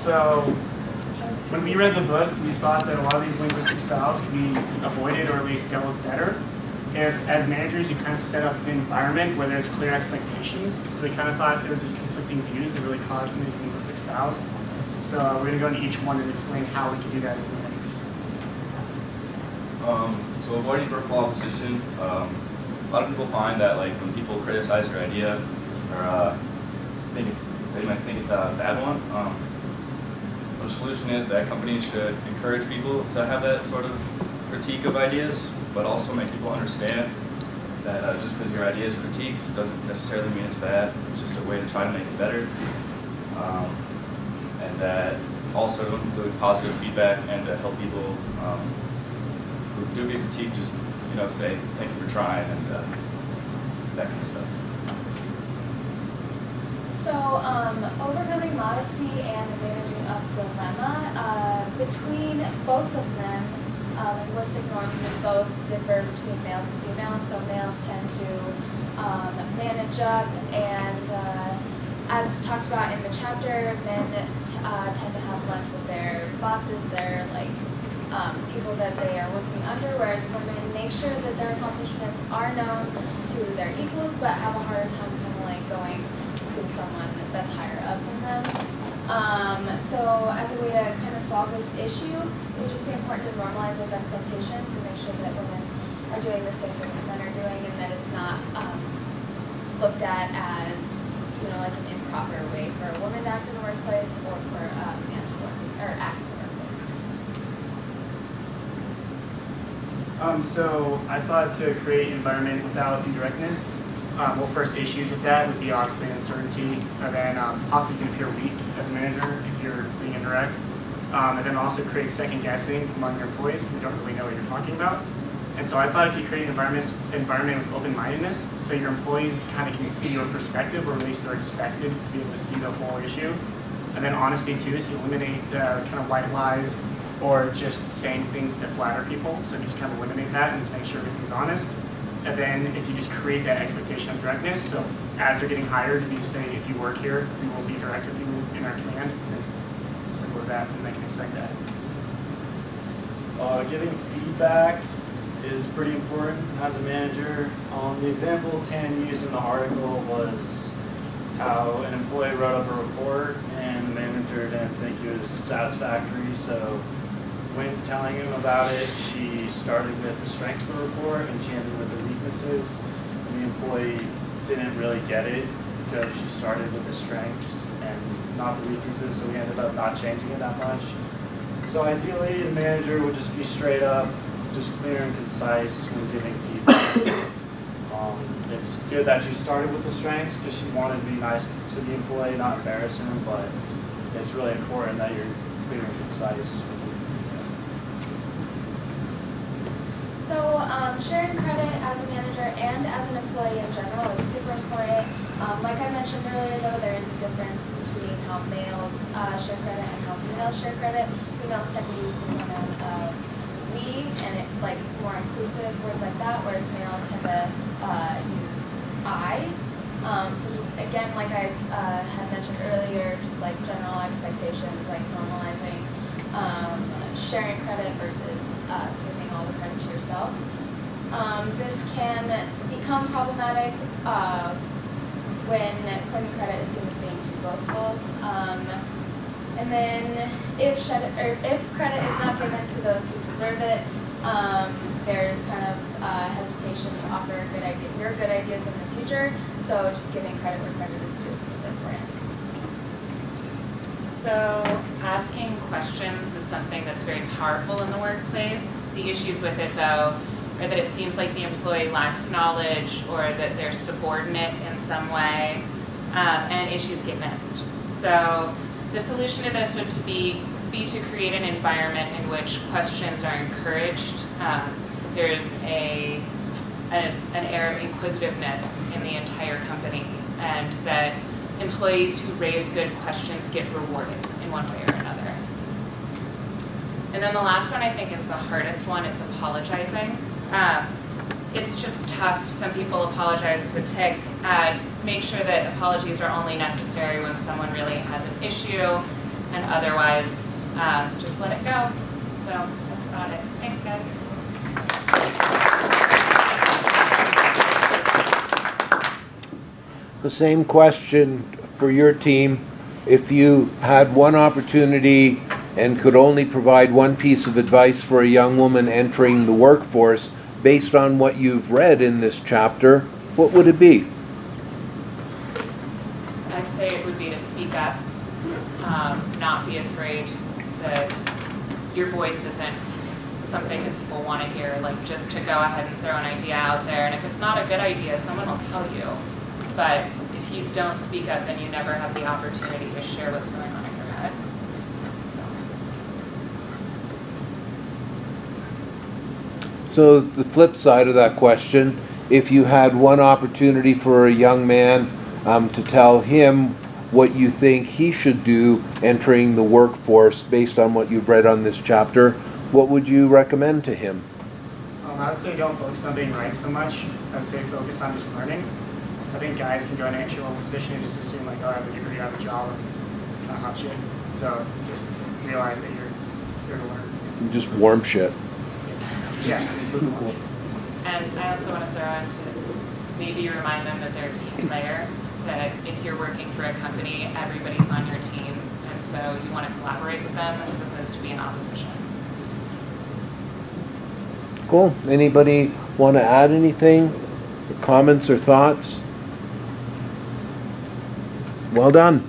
So when we read the book, we thought that a lot of these linguistic styles could be avoided or at least dealt with better if, as managers, you kind of set up an environment where there's clear expectations. So we kind of thought there was these conflicting views that really caused some of these linguistic styles. So we're going to go into each one and explain how we can do that as managers. So avoiding vertical opposition, a lot of people find that like when people criticize your idea or they might think it's a bad one. The solution is that companies should encourage people to have that sort of critique of ideas, but also make people understand that just because your idea is critiqued doesn't necessarily mean it's bad. It's just a way to try to make it better. And that also include positive feedback and to help people who do get critiqued just say thank you for trying and that kind of stuff. So overcoming modesty and managing a dilemma, between both of them, linguistic norms would both differ between males and females. So males tend to manage up, and as talked about in the chapter, men tend to have lunch with their bosses, their people that they are working under, whereas women make sure that their accomplishments are known to their equals, but have a harder time kind of like going to someone that's higher up than them. So as a way to kind of solve this issue, it would just be important to normalize those expectations and make sure that women are doing the same thing that men are doing, and that it's not looked at as like an improper way for a woman to act in the workplace or for a man to work or act in the workplace. So I thought to create an environment without indirectness. Well, first issues with that would be obviously uncertainty, and then possibly you can appear weak as a manager if you're being indirect, and then also create second guessing among your employees because they don't really know what you're talking about. And so I thought if you create an environment with open-mindedness, so your employees kind of can see your perspective, or at least they're expected to be able to see the whole issue, and then honesty too, so you eliminate the kind of white lies or just saying things that flatter people. So if you just kind of eliminate that and just make sure everything's honest. And then if you just create that expectation of directness, so as they're getting hired, you say, if you work here, we will be direct with you in our command. It's as simple as that, and they can expect that. Giving feedback is pretty important as a manager. The example Tan used in the article was how an employee wrote up a report and the manager didn't think it was satisfactory, so when telling him about it, she started with the strengths of the report and she ended with the weaknesses. And the employee didn't really get it because she started with the strengths and not the weaknesses, so we ended up not changing it that much. So ideally, the manager would just be straight up, just clear and concise when giving feedback. It's good that she started with the strengths because she wanted to be nice to the employee, not embarrass him, but it's really important that you're clear and concise. So sharing credit as a manager and as an employee in general is super important. Like I mentioned earlier, though, there is a difference between how males share credit and how females share credit. Females tend to use the pronoun we and it more inclusive words like that, whereas males tend to use I. So just again, like I had mentioned earlier, just like general expectations, like normalizing sharing credit versus assuming all the credit to yourself. This can become problematic when claiming credit is seen as being too boastful. And then if credit is not given to those who deserve it, there's kind of hesitation to offer your good ideas in the future. So just giving credit where credit is due is super important. So asking questions is something that's very powerful in the workplace. The issues with it, though, are that it seems like the employee lacks knowledge or that they're subordinate in some way, and issues get missed. So the solution to this would be to create an environment in which questions are encouraged. There's a an air of inquisitiveness in the entire company, and that employees who raise good questions get rewarded in one way or another. And then the last one I think is the hardest one, it's apologizing. It's just tough. Some people apologize as a tick. Make sure that apologies are only necessary when someone really has an issue, and otherwise just let it go. So that's about it. Thanks, guys. The same question for your team. If you had one opportunity and could only provide one piece of advice for a young woman entering the workforce based on what you've read in this chapter, what would it be? I'd say it would be to speak up, not be afraid that your voice isn't something that people want to hear, like just to go ahead and throw an idea out there. And if it's not a good idea, someone will tell you. But if you don't speak up, then you never have the opportunity to share what's going on in your head. So the flip side of that question, if you had one opportunity for a young man to tell him what you think he should do entering the workforce based on what you've read on this chapter, what would you recommend to him? I would say don't focus on being right so much. I would say focus on just learning. I think guys can go in an entry-level position and just assume like, oh, I have a degree, I have a job, and kind of hot shit. So just realize that you're here to learn. Just warm shit. Yeah, just look for it. And I also want to throw in to maybe remind them that they're a team player, that if you're working for a company, everybody's on your team, and so you want to collaborate with them as opposed to be in opposition. Cool. Anybody want to add anything? Comments or thoughts? Well done.